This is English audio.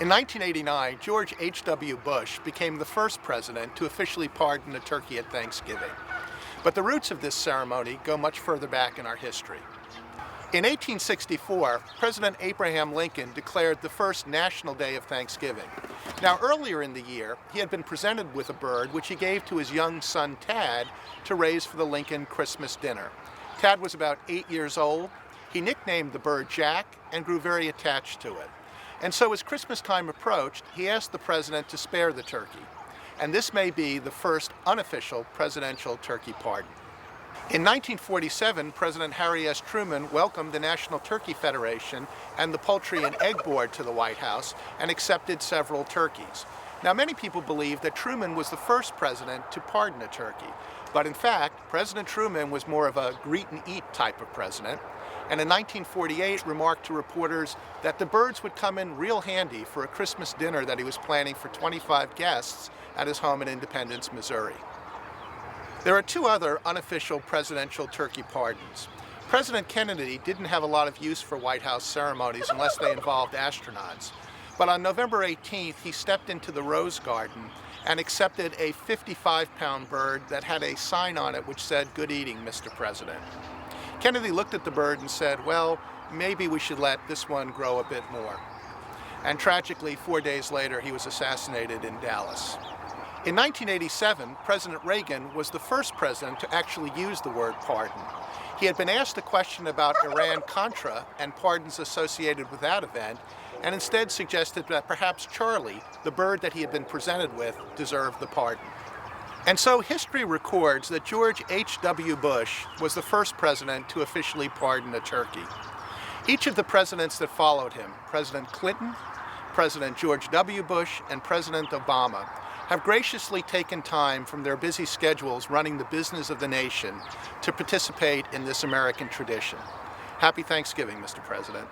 In 1989, George H.W. Bush became the first president to officially pardon a turkey at Thanksgiving. But the roots of this ceremony go much further back in our history. In 1864, President Abraham Lincoln declared the first National Day of Thanksgiving. Now, earlier in the year, he had been presented with a bird which he gave to his young son Tad to raise for the Lincoln Christmas dinner. Tad was about 8 years old. He nicknamed the bird Jack and grew very attached to it. And so as Christmas time approached, he asked the president to spare the turkey. And this may be the first unofficial presidential turkey pardon. In 1947, President Harry S. Truman welcomed the National Turkey Federation and the Poultry and Egg Board to the White House and accepted several turkeys. Now, many people believe that Truman was the first president to pardon a turkey. But in fact, President Truman was more of a greet-and-eat type of president. And in 1948 remarked to reporters that the birds would come in real handy for a Christmas dinner that he was planning for 25 guests at his home in Independence, Missouri. There are two other unofficial presidential turkey pardons. President Kennedy didn't have a lot of use for White House ceremonies unless they involved astronauts. But on November 18th, he stepped into the Rose Garden and accepted a 55-pound bird that had a sign on it which said, "Good eating, Mr. President." Kennedy looked at the bird and said, well, maybe we should let this one grow a bit more. And tragically, 4 days later, he was assassinated in Dallas. In 1987, President Reagan was the first president to actually use the word pardon. He had been asked a question about Iran-Contra and pardons associated with that event, and instead suggested that perhaps Charlie, the bird that he had been presented with, deserved the pardon. And so history records that George H.W. Bush was the first president to officially pardon a turkey. Each of the presidents that followed him, President Clinton, President George W. Bush, and President Obama, have graciously taken time from their busy schedules running the business of the nation to participate in this American tradition. Happy Thanksgiving, Mr. President.